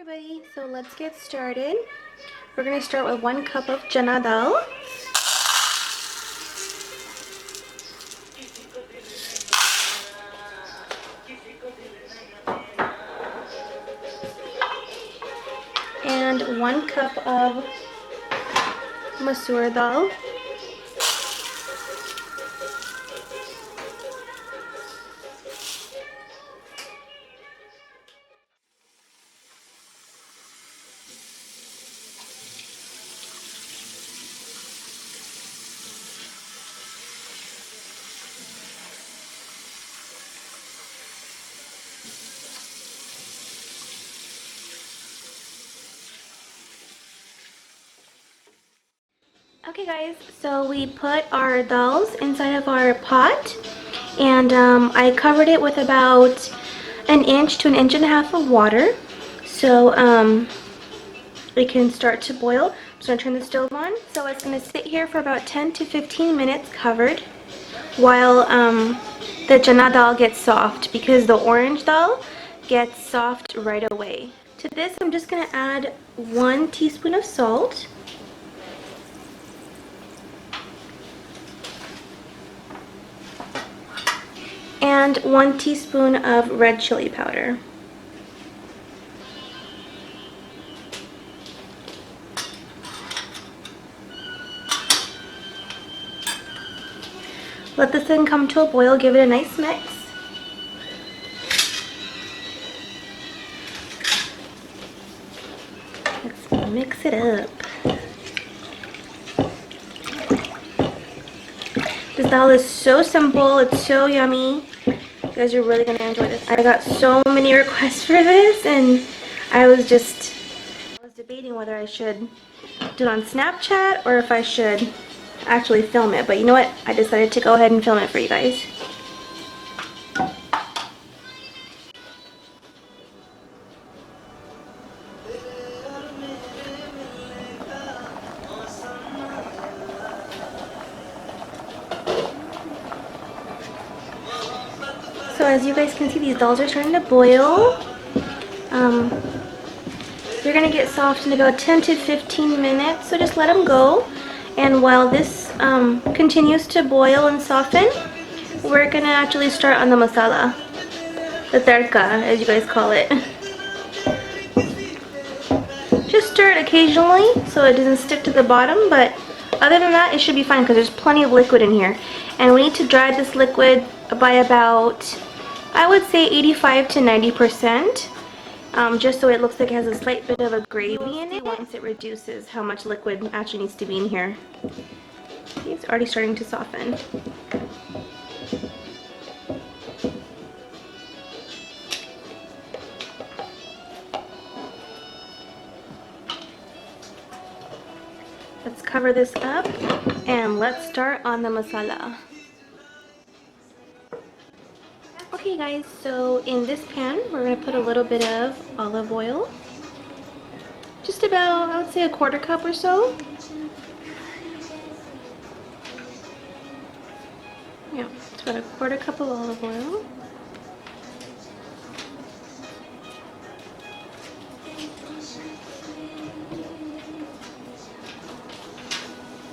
everybody, so let's get started. We're going to start with 1 cup of Chana Dal. And 1 cup of masoor dal. Okay guys, so we put our dals inside of our pot, and I covered it with about 1 to 1.5 inches of water, so it can start to boil. I'm just going to turn the stove on. So it's going to sit here for about 10 to 15 minutes covered while the chana dal gets soft, because the orange dal gets soft right away. To this, I'm just going to add 1 teaspoon of salt. And 1 teaspoon of red chili powder. Let this thing come to a boil, give it a nice mix. Let's mix it up. This dal is so simple, it's so yummy. You guys are really going to enjoy this. I got so many requests for this, and I was debating whether I should do it on Snapchat or if I should actually film it. But you know what? I decided to go ahead and film it for you guys. So as you guys can see, these dals are starting to boil. They're going to get soft in about 10 to 15 minutes, so just let them go. And while this continues to boil and soften, we're going to actually start on the masala, the Tharka, as you guys call it. Just stir it occasionally so it doesn't stick to the bottom, but other than that, it should be fine because there's plenty of liquid in here. And we need to dry this liquid by about, I would say, 85 to 90%. Just so it looks like it has a slight bit of a gravy in it once it reduces how much liquid actually needs to be in here. See, it's already starting to soften. Let's cover this up and let's start on the masala. Okay guys, so in this pan we're going to put a little bit of olive oil. Just about, I would say, 1/4 cup or so. Yeah, it's about 1/4 cup of olive oil.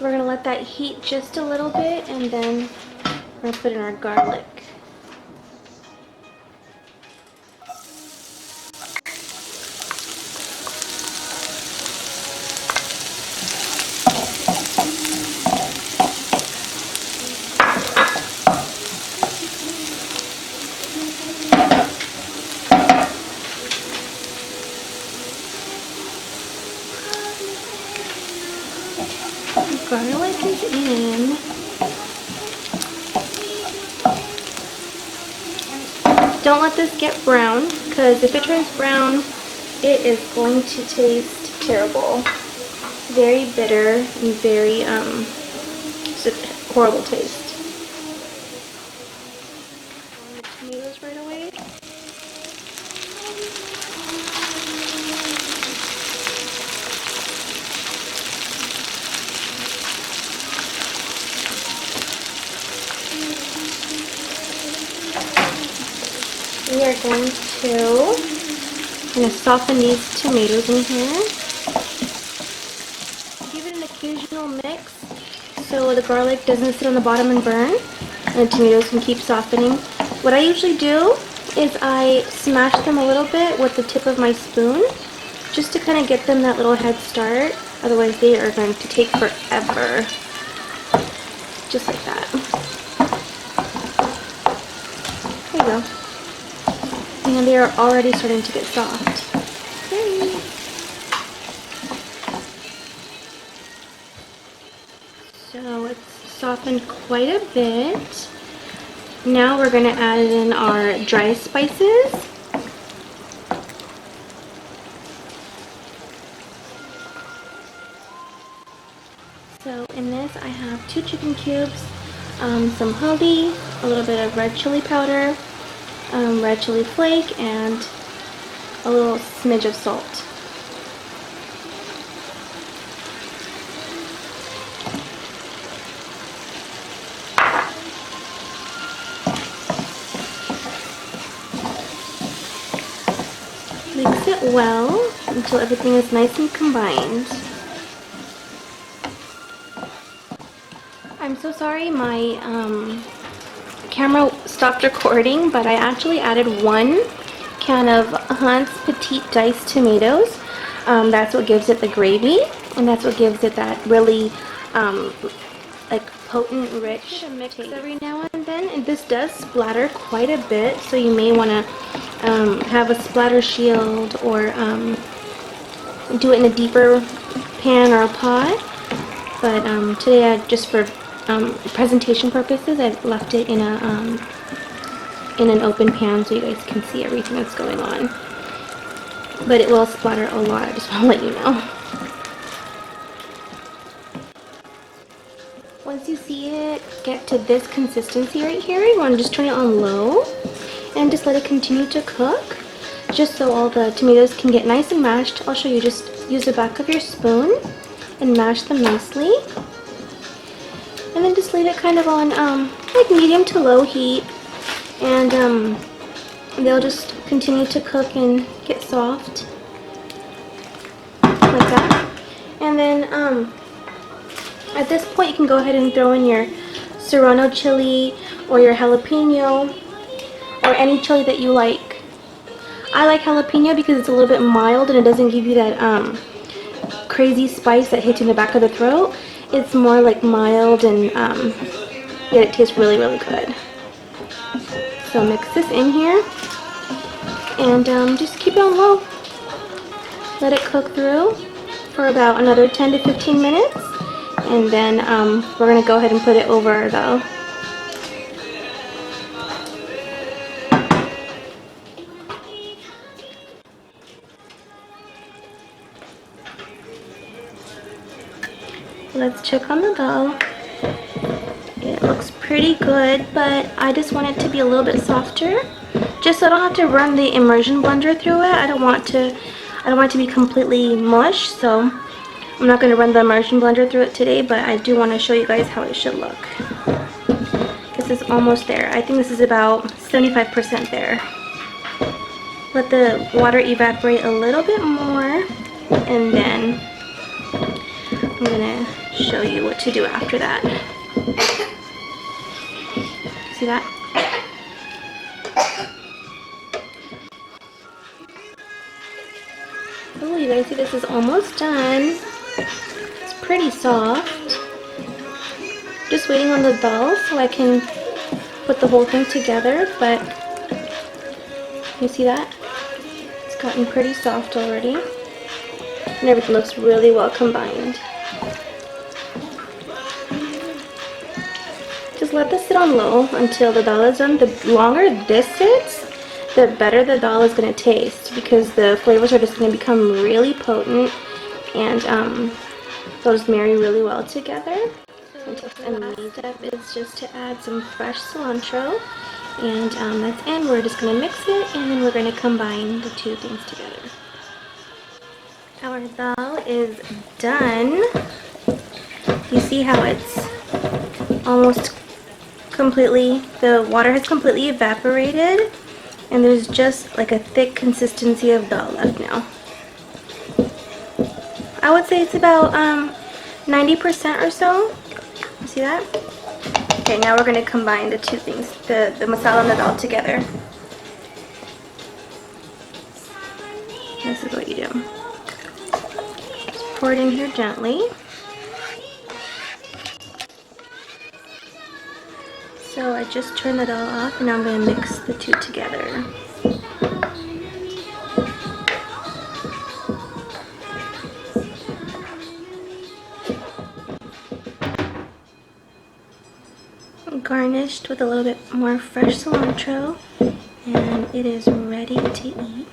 We're going to let that heat just a little bit, and then we're going to put in our garlic. Garlic is in. Don't let this get brown, because if it turns brown, it is going to taste terrible. Very bitter and very just a horrible taste. Tomatoes right away. We are going to I'm going to soften these tomatoes in here. Give it an occasional mix so the garlic doesn't sit on the bottom and burn, and the tomatoes can keep softening. What I usually do is I smash them a little bit with the tip of my spoon, just to kind of get them that little head start. Otherwise they are going to take forever. Just like that. There you go. And they are already starting to get soft. Yay! So it's softened quite a bit. Now we're going to add in our dry spices. So in this I have 2 chicken cubes, some haldi, a little bit of red chili powder, red chili flake, and a little smidge of salt. Mix it well until everything is nice and combined. I'm so sorry my camera stopped recording, but I actually added 1 can of Hunt's Petite diced tomatoes. That's what gives it the gravy, and that's what gives it that really like potent, rich taste every now and then. And this does splatter quite a bit, so you may want to have a splatter shield, or do it in a deeper pan or a pot. But today, just for presentation purposes, I've left it in a in an open pan so you guys can see everything that's going on. But it will splatter a lot, I just want to let you know. Once you see it get to this consistency right here, you want to just turn it on low and just let it continue to cook, just so all the tomatoes can get nice and mashed. I'll show you. Just use the back of your spoon and mash them nicely, and then just leave it kind of on like medium to low heat, and they'll just continue to cook and get soft like that. And then at this point, you can go ahead and throw in your Serrano chili or your jalapeno or any chili that you like. I like jalapeno because it's a little bit mild and it doesn't give you that crazy spice that hits you in the back of the throat. It's more like mild, and yet it tastes really, really good. So mix this in here and just keep it on low. Let it cook through for about another 10 to 15 minutes. And then we're going to go ahead and put it over though. Let's check on the dal. It looks pretty good, but I just want it to be a little bit softer, just so I don't have to run the immersion blender through it. I don't want it to be completely mush, so I'm not going to run the immersion blender through it today, but I do want to show you guys how it should look. This is almost there. I think this is about 75% there. Let the water evaporate a little bit more, and then I'm going to show you what to do after that. See that? Oh, you guys see this is almost done. It's pretty soft. Just waiting on the dal so I can put the whole thing together, but you see that? It's gotten pretty soft already. And everything looks really well combined. Just let this sit on low until the dal is done. The longer this sits, the better the dal is going to taste, because the flavors are just going to become really potent, and they'll just marry really well together. And the last step is just to add some fresh cilantro, and that's it. We're just going to mix it, and then we're going to combine the two things together. Our dal is done. You see how it's almost completely, the water has completely evaporated, And there's just like a thick consistency of dal left now. I would say it's about 90% or so. You see that? Okay, now we're going to combine the two things, the masala and the dal together. This is what you do. Just pour it in here gently. So I just turned the dal off and now I'm going to mix the two together. Garnished with a little bit more fresh cilantro, and it is ready to eat.